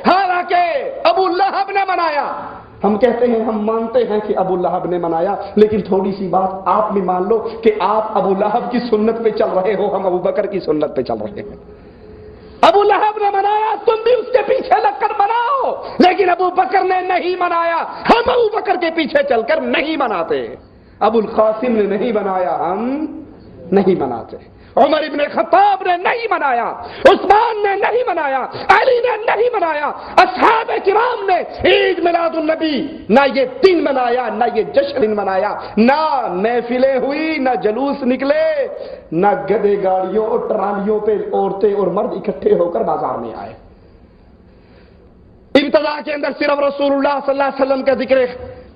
حالانکہ ابو لہب نے منایا. ہم کہتے ہیں ہم مانتے ہیں کہ ابو لہب نے منایا، لیکن تھوڑی سی بات آپ بھی مان لو کہ آپ ابو لہب کی سنت پہ چل رہے ہو، ہم ابو بکر کی سنت پہ چل رہے ہیں. ابو لہب نے منایا، تم بھی اس کے پیچھے لگ کر مناؤ، لیکن ابو بکر نے نہیں منایا، ہم ابو بکر کے پیچھے چل کر نہیں مناتے. ابو القاسم نے نہیں منایا، ہم نہیں مناتے. عمر ابن خطاب نے نہیں منایا، عثمان نے نہیں منایا، علی نے نہیں منایا، اصحاب کرام نے عید میلاد النبی نہ یہ دن منایا، نہ یہ جشن منایا، نہ محفلیں ہوئی، نہ جلوس نکلے، نہ گدے گاڑیوں اور ٹرالیوں پہ عورتیں اور مرد اکٹھے ہو کر بازار میں آئے. ابتدا کے اندر صرف رسول اللہ صلی اللہ علیہ وسلم کا ذکر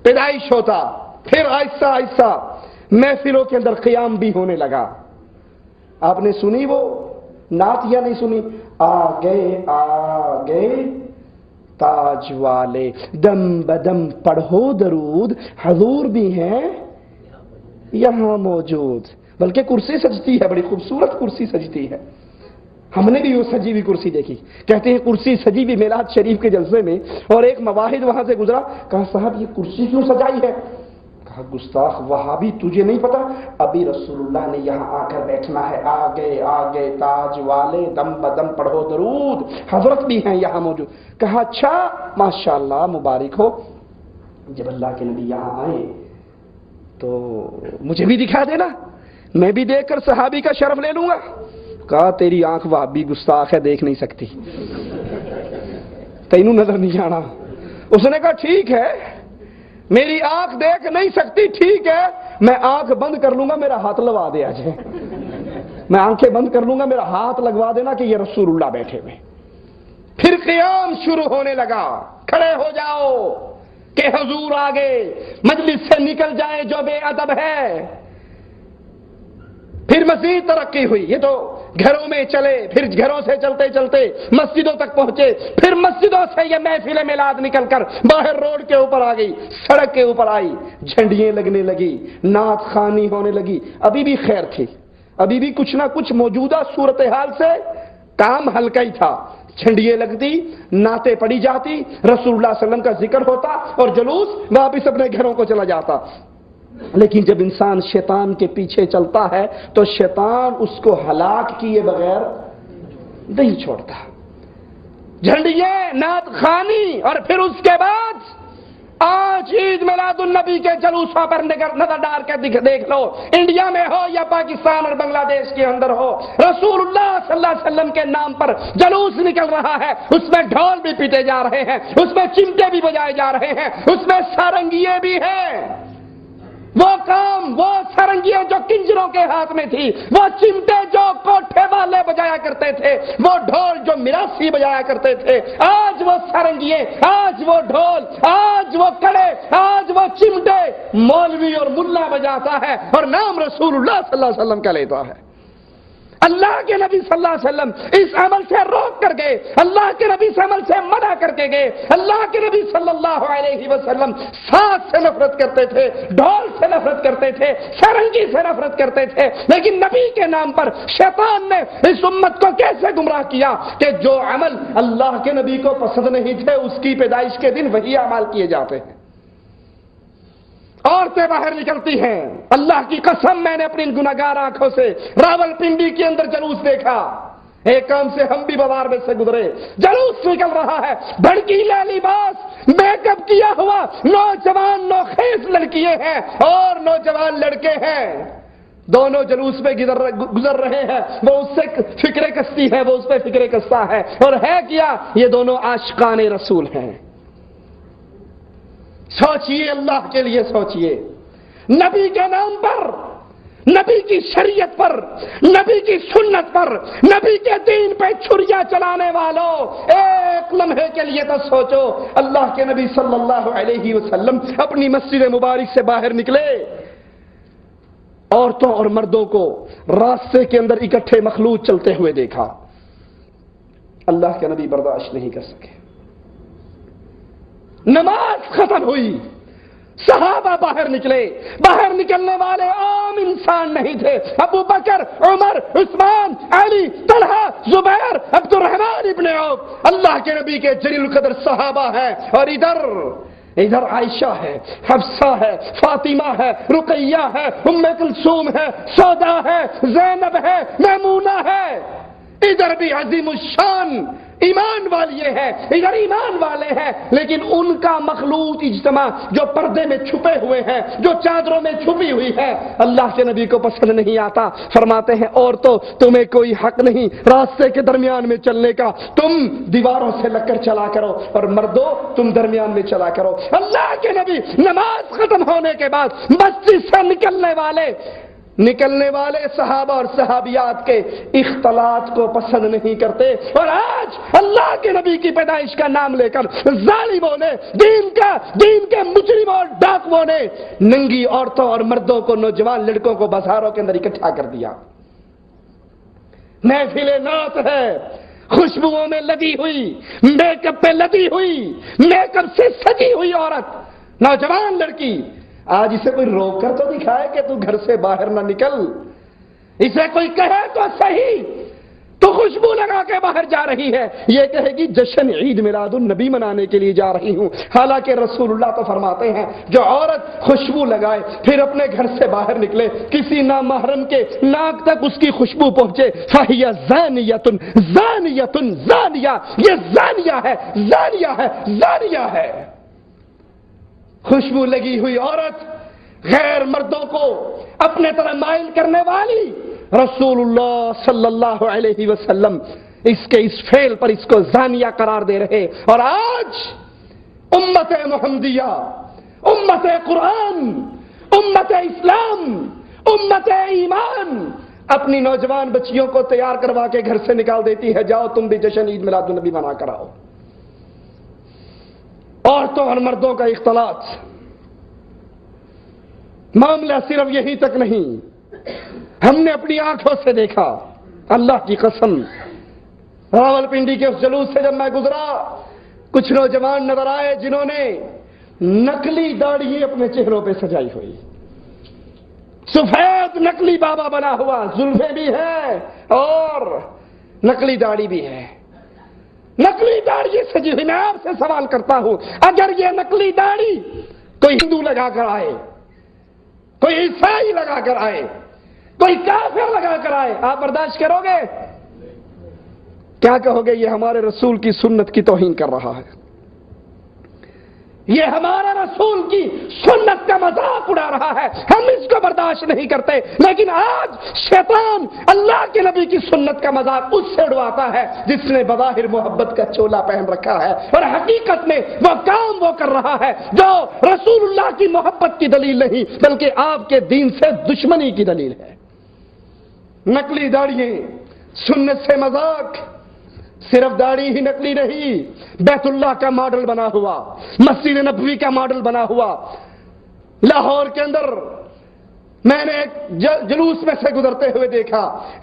پیدائش ہوتا، پھر آہستہ آہستہ محفلوں کے اندر قیام بھی ہونے لگا. آپ نے سنی وہ نعت یا نہیں سنی؟ آگے تاج والے دم بدم پڑھو درود، حضور بھی ہیں یہاں موجود. بلکہ کرسی سجتی ہے، بڑی خوبصورت کرسی سجتی ہے. ہم نے بھی وہ سجی ہوئی کرسی دیکھی. کہتے ہیں کرسی سجی ہوئی میلاد شریف کے جلسے میں، اور ایک مواحد وہاں سے گزرا. کہا صاحب یہ کرسی کیوں سجائی ہے؟ کہا گستاخ وہابی، تجھے نہیں پتا ابھی رسول اللہ نے یہاں آ کر بیٹھنا ہے. آگے آگے تاج والے دم بدم پڑھو درود، حضرت بھی ہیں یہاں موجود. کہا اچھا ماشاءاللہ مبارک ہو. جب اللہ کے نبی یہاں آئے تو مجھے بھی دکھا دینا، میں بھی دیکھ کر صحابی کا شرف لے لوں گا. کہا تیری آنکھ وہابی گستاخ ہے، دیکھ نہیں سکتی، تینوں نظر نہیں آنا. اس نے کہا ٹھیک ہے، میری آنکھ دیکھ نہیں سکتی، ٹھیک ہے میں آنکھ بند کر لوں گا، میرا ہاتھ لگوا دے. آج میں آنکھیں بند کر لوں گا، میرا ہاتھ لگوا دینا کہ یہ رسول اللہ بیٹھے ہوئے. پھر قیام شروع ہونے لگا. کھڑے ہو جاؤ کہ حضور آگے مجلس سے نکل جائے جو بے ادب ہے. پھر مزید ترقی ہوئی. یہ تو گھروں میں چلے، پھر گھروں سے چلتے چلتے مسجدوں تک پہنچے، پھر مسجدوں سے یہ محفل میلاد نکل کر باہر روڈ کے اوپر آ گئی، سڑک کے اوپر آئی، جھنڈیاں لگنے لگی، نعت خوانی ہونے لگی. ابھی بھی خیر تھی، ابھی بھی کچھ نہ کچھ موجودہ صورتحال سے کام ہلکا ہی تھا. جھنڈیاں لگتی، نعتیں پڑھی جاتی، رسول اللہ صلی اللہ علیہ وسلم کا ذکر ہوتا، اور جلوس واپس اپنے گھروں کو چلا جاتا. لیکن جب انسان شیطان کے پیچھے چلتا ہے تو شیطان اس کو ہلاک کیے بغیر نہیں چھوڑتا. جھنڈیاں، نعت خوانی، اور پھر اس کے بعد آج عید میلاد النبی کے جلوسوں پر نظر ڈال کے دیکھ لو، انڈیا میں ہو یا پاکستان اور بنگلہ دیش کے اندر ہو، رسول اللہ صلی اللہ علیہ وسلم کے نام پر جلوس نکل رہا ہے. اس میں ڈھول بھی پیٹے جا رہے ہیں، اس میں چمٹے بھی بجائے جا رہے ہیں، اس میں سارنگیے بھی ہیں. وہ کام، وہ سارنگیاں جو کنجروں کے ہاتھ میں تھی، وہ چمٹے جو کوٹھے والے بجایا کرتے تھے، وہ ڈھول جو میراثی بجایا کرتے تھے، آج وہ سارنگیے، آج وہ ڈھول، آج وہ کڑے، آج وہ چمٹے مولوی اور ملا بجاتا ہے اور نام رسول اللہ صلی اللہ علیہ وسلم کا لیتا ہے. اللہ کے نبی صلی اللہ علیہ وسلم اس عمل سے روک کر گئے، اللہ کے نبی اس عمل سے منع کر کے گئے. اللہ کے نبی صلی اللہ علیہ وسلم ساز سے نفرت کرتے تھے، ڈھول سے نفرت کرتے تھے، سارنگی سے نفرت کرتے تھے. لیکن نبی کے نام پر شیطان نے اس امت کو کیسے گمراہ کیا کہ جو عمل اللہ کے نبی کو پسند نہیں تھے، اس کی پیدائش کے دن وہی اعمال کیے جاتے ہیں. عورتیں باہر نکلتی ہیں. اللہ کی قسم میں نے اپنی گناہگار آنکھوں سے راول پنڈی کے اندر جلوس دیکھا. ایک کام سے ہم بھی بازار میں سے گزرے، جلوس نکل رہا ہے، بھڑکیلا لباس، میک اپ کیا ہوا نوجوان نوخیز لڑکیاں ہیں اور نوجوان لڑکے ہیں. دونوں جلوس میں گزر رہے ہیں. وہ اس سے فکرے کستی ہے، وہ اس پہ فکرے کستا ہے، اور ہے کیا، یہ دونوں عاشقان رسول ہیں. سوچئے، اللہ کے لیے سوچئے. نبی کے نام پر، نبی کی شریعت پر، نبی کی سنت پر، نبی کے دین پہ چھریاں چلانے والوں، ایک لمحے کے لیے تو سوچو. اللہ کے نبی صلی اللہ علیہ وسلم اپنی مسجد مبارک سے باہر نکلے، عورتوں اور مردوں کو راستے کے اندر اکٹھے مخلوط چلتے ہوئے دیکھا. اللہ کے نبی برداشت نہیں کر سکے. نماز ختم ہوئی، صحابہ باہر نکلے، باہر نکلنے والے عام انسان نہیں تھے، ابو بکر، عمر، عثمان، علی، طلحہ، زبیر، عبد الرحمن ابن عوف اللہ کے نبی کے جلیل القدر صحابہ ہیں، اور ادھر عائشہ ہے، حفصہ ہے، فاطمہ ہے، رقیہ ہے، ام کلثوم ہے، سودا ہے، زینب ہے، میمونہ ہے، ادھر بھی عظیم الشان ایمان والی ہے، ادھر ایمان والے ہیں، لیکن ان کا مخلوط اجتماع جو پردے میں چھپے ہوئے ہیں، جو چادروں میں چھپی ہوئی ہے، اللہ کے نبی کو پسند نہیں آتا۔ فرماتے ہیں عورتوں تمہیں کوئی حق نہیں راستے کے درمیان میں چلنے کا، تم دیواروں سے لگ کر چلا کرو، اور مردوں تم درمیان میں چلا کرو۔ اللہ کے نبی نماز ختم ہونے کے بعد مسجد سے نکلنے والے صحابہ اور صحابیات کے اختلاط کو پسند نہیں کرتے، اور آج اللہ کے نبی کی پیدائش کا نام لے کر ظالموں نے، دین کے مجرموں اور ڈاکوؤں نے ننگی عورتوں اور مردوں کو، نوجوان لڑکوں کو بازاروں کے اندر اکٹھا کر دیا۔ محفل نعت ہے، خوشبوؤں میں لدی ہوئی، میک اپ پہ لدی ہوئی، میک اپ سے سجی ہوئی عورت، نوجوان لڑکی، آج اسے کوئی روک کر تو دکھائے کہ تو گھر سے باہر نہ نکل، اسے کوئی کہے تو صحیح تو خوشبو لگا کے باہر جا رہی ہے، یہ کہے گی جشن عید میلاد النبی منانے کے لیے جا رہی ہوں، حالانکہ رسول اللہ تو فرماتے ہیں جو عورت خوشبو لگائے پھر اپنے گھر سے باہر نکلے، کسی نامحرم کے ناک تک اس کی خوشبو پہنچے، فہی زانیۃ زانیۃ زانیہ، یہ زانیہ ہے۔ خوشبو لگی ہوئی عورت، غیر مردوں کو اپنے طرف مائل کرنے والی، رسول اللہ صلی اللہ علیہ وسلم اس فعل پر اس کو زانیہ قرار دے رہے، اور آج امت محمدیہ، امت قرآن، امت اسلام، امت ایمان اپنی نوجوان بچیوں کو تیار کروا کے گھر سے نکال دیتی ہے، جاؤ تم بھی جشن عید میلاد النبی منا کر آؤ۔ عورتوں اور مردوں کا اختلاط، معاملہ صرف یہی تک نہیں، ہم نے اپنی آنکھوں سے دیکھا، اللہ کی قسم، راولپنڈی کے اس جلوس سے جب میں گزرا، کچھ نوجوان نظر آئے جنہوں نے نقلی داڑھی اپنے چہروں پہ سجائی ہوئی، سفید نقلی بابا بنا ہوا، زلفیں بھی ہے اور نقلی داڑھی بھی ہے، نقلی داڑھی سجی ہوئی۔ میں آپ سے سوال کرتا ہوں، اگر یہ نقلی داڑھی کوئی ہندو لگا کر آئے، کوئی عیسائی لگا کر آئے، کوئی کافر لگا کر آئے، آپ برداشت کرو گے؟ کیا کہو گے؟ یہ ہمارے رسول کی سنت کی توہین کر رہا ہے، یہ ہمارے رسول کی سنت کا مذاق اڑا رہا ہے، ہم اس کو برداشت نہیں کرتے۔ لیکن آج شیطان اللہ کے نبی کی سنت کا مذاق اس سے اڑواتا ہے جس نے بظاہر محبت کا چولا پہن رکھا ہے، اور حقیقت میں وہ کام وہ کر رہا ہے جو رسول اللہ کی محبت کی دلیل نہیں بلکہ آپ کے دین سے دشمنی کی دلیل ہے۔ نقلی داڑھییں، سنت سے مذاق، صرف داڑھی ہی نقلی نہیں، بیت اللہ کا ماڈل بنا ہوا، مسجد نبوی کا ماڈل بنا ہوا۔ لاہور کے اندر میں نے ایک جلوس میں سے گزرتے ہوئے دیکھا،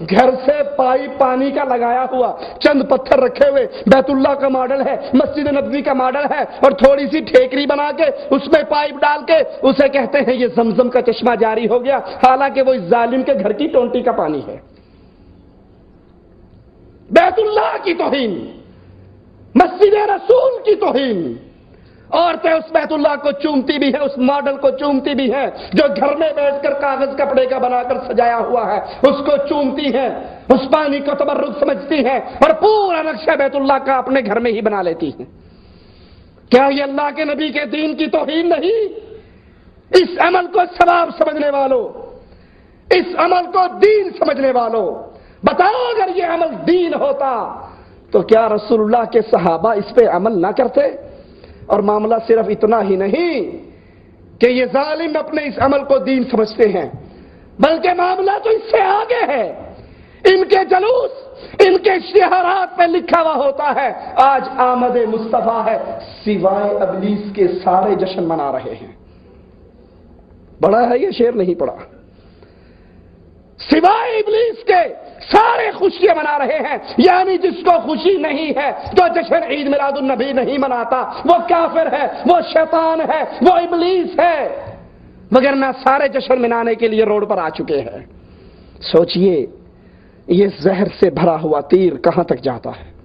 گھر سے پائپ پانی کا لگایا ہوا، چند پتھر رکھے ہوئے، بیت اللہ کا ماڈل ہے، مسجد نبوی کا ماڈل ہے، اور تھوڑی سی ٹھیکری بنا کے اس میں پائپ ڈال کے اسے کہتے ہیں یہ زمزم کا چشمہ جاری ہو گیا، حالانکہ وہ اس ظالم کے گھر کی ٹونٹی کا پانی ہے۔ بیت اللہ کی توہین، مسجد رسول کی توہین، عورتیں اس بیت اللہ کو چومتی بھی ہیں، اس ماڈل کو چومتی بھی ہیں جو گھر میں بیٹھ کر کاغذ کپڑے کا بنا کر سجایا ہوا ہے، اس کو چومتی ہیں، اس پانی کو تبرک سمجھتی ہیں، اور پورا نقشہ بیت اللہ کا اپنے گھر میں ہی بنا لیتی ہیں۔ کیا یہ اللہ کے نبی کے دین کی توہین نہیں؟ اس عمل کو ثواب سمجھنے والوں، اس عمل کو دین سمجھنے والوں، بتاؤ اگر یہ عمل دین ہوتا تو کیا رسول اللہ کے صحابہ اس پہ عمل نہ کرتے؟ اور معاملہ صرف اتنا ہی نہیں کہ یہ ظالم اپنے اس عمل کو دین سمجھتے ہیں، بلکہ معاملہ تو اس سے آگے ہے۔ ان کے جلوس، ان کے اشتہارات پہ لکھا ہوا ہوتا ہے آج آمد مصطفیٰ ہے، سوائے ابلیس کے سارے جشن منا رہے ہیں۔ بڑا ہے یہ شعر، نہیں پڑا؟ سوائے ابلیس کے سارے خوشیاں منا رہے ہیں، یعنی جس کو خوشی نہیں ہے جو جشن عید میلاد النبی نہیں مناتا وہ کافر ہے، وہ شیطان ہے، وہ ابلیس ہے، وگرنہ سارے جشن منانے کے لیے روڈ پر آ چکے ہیں۔ سوچئے یہ زہر سے بھرا ہوا تیر کہاں تک جاتا ہے۔